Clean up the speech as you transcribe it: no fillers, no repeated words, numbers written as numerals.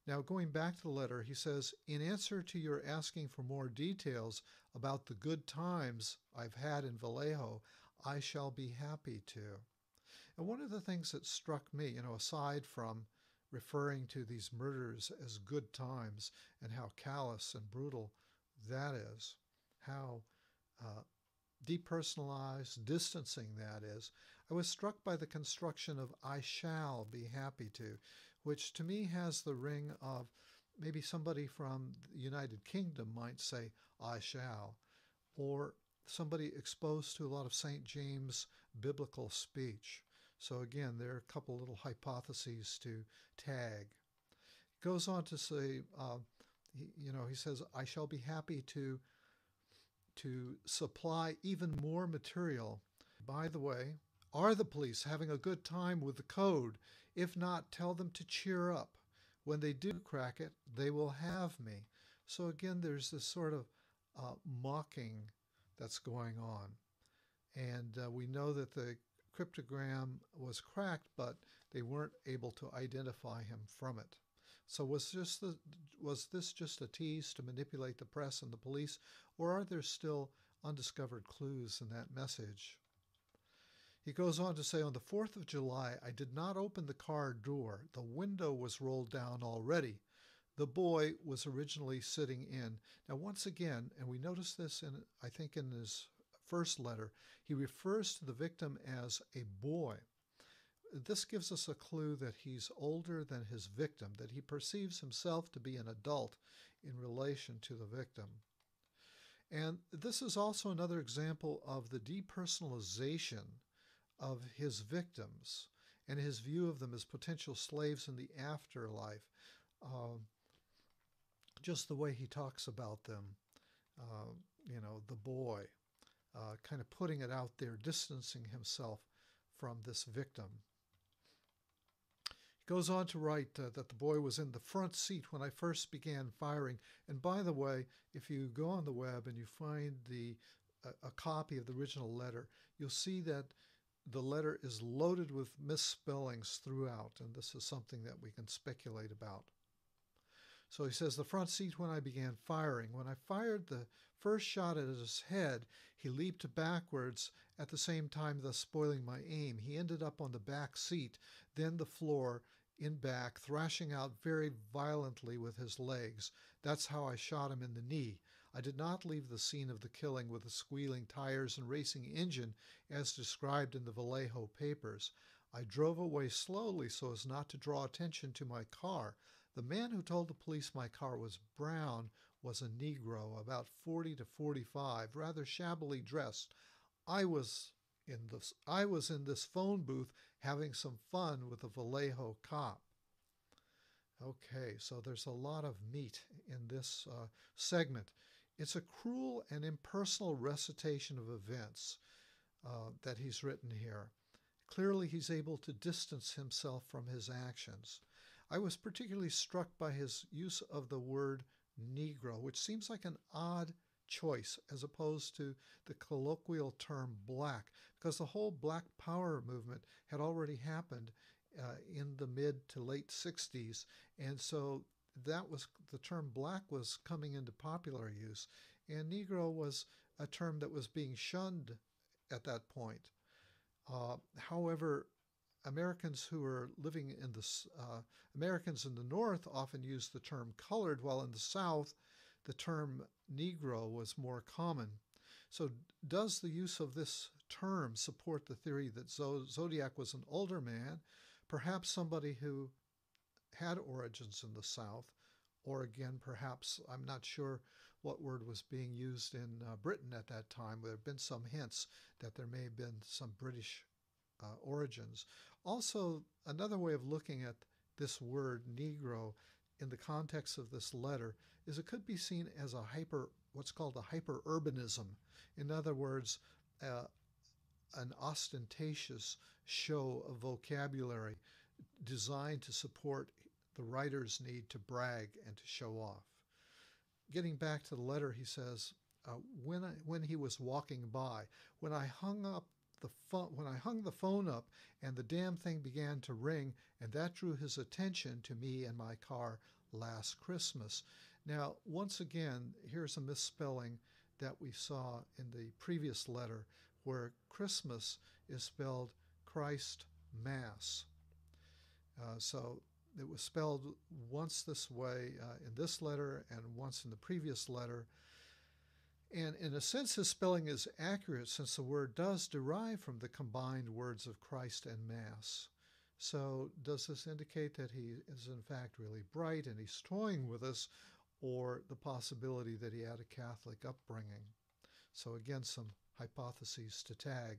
Now, going back to the letter, he says, in answer to your asking for more details about the good times I've had in Vallejo, I shall be happy to. And one of the things that struck me, aside from referring to these murders as good times and how callous and brutal that is, how depersonalized, distancing that is, I was struck by the construction of I shall be happy to, which to me has the ring of maybe somebody from the United Kingdom might say I shall, or somebody exposed to a lot of St. James biblical speech. So again, there are a couple little hypotheses to tag. It goes on to say, he says, I shall be happy to supply even more material. By the way, are the police having a good time with the code? If not, tell them to cheer up. When they do crack it, they will have me. So again, there's this sort of mocking that's going on. And we know that the cryptogram was cracked, but they weren't able to identify him from it. So was this just a tease to manipulate the press and the police, or are there still undiscovered clues in that message? He goes on to say, on the 4th of July, I did not open the car door. The window was rolled down already. The boy was originally sitting in. Now, once again, and we notice this I think in his first letter, he refers to the victim as a boy. This gives us a clue that he's older than his victim, that he perceives himself to be an adult in relation to the victim. And this is also another example of the depersonalization of his victims and his view of them as potential slaves in the afterlife. Just the way he talks about them, the boy, kind of putting it out there, distancing himself from this victim. He goes on to write that the boy was in the front seat when I first began firing. And by the way, if you go on the web and you find a copy of the original letter, you'll see that the letter is loaded with misspellings throughout, and this is something that we can speculate about. So he says, the front seat when I began firing. When I fired the first shot at his head, he leaped backwards at the same time, thus spoiling my aim. He ended up on the back seat, then the floor in back, thrashing out very violently with his legs. That's how I shot him in the knee. I did not leave the scene of the killing with the squealing tires and racing engine as described in the Vallejo papers. I drove away slowly so as not to draw attention to my car. The man who told the police my car was brown was a Negro, about 40 to 45, rather shabbily dressed. I was in this phone booth having some fun with a Vallejo cop. Okay, so there's a lot of meat in this segment. It's a cruel and impersonal recitation of events that he's written here. Clearly, he's able to distance himself from his actions. I was particularly struck by his use of the word Negro, which seems like an odd choice as opposed to the colloquial term black, because the whole Black Power movement had already happened in the mid to late 60s, and so the term black was coming into popular use, and Negro was a term that was being shunned at that point. However, Americans who are living in Americans in the North often use the term colored, while in the South, the term Negro was more common. So does the use of this term support the theory that Zodiac was an older man, perhaps somebody who had origins in the South, or again, perhaps, I'm not sure what word was being used in Britain at that time. There have been some hints that there may have been some British origins. Also, another way of looking at this word Negro in the context of this letter is it could be seen as what's called a hyper-urbanism. In other words, an ostentatious show of vocabulary designed to support the writer's need to brag and to show off. Getting back to the letter, he says, when he was walking by, when I hung the phone up and the damn thing began to ring, and that drew his attention to me and my car last Christmas. Now, once again, here's a misspelling that we saw in the previous letter, where Christmas is spelled Christ Mass. So it was spelled once this way in this letter and once in the previous letter. And in a sense, his spelling is accurate since the word does derive from the combined words of Christ and Mass. So does this indicate that he is in fact really bright and he's toying with us, or the possibility that he had a Catholic upbringing? So again, some hypotheses to tag.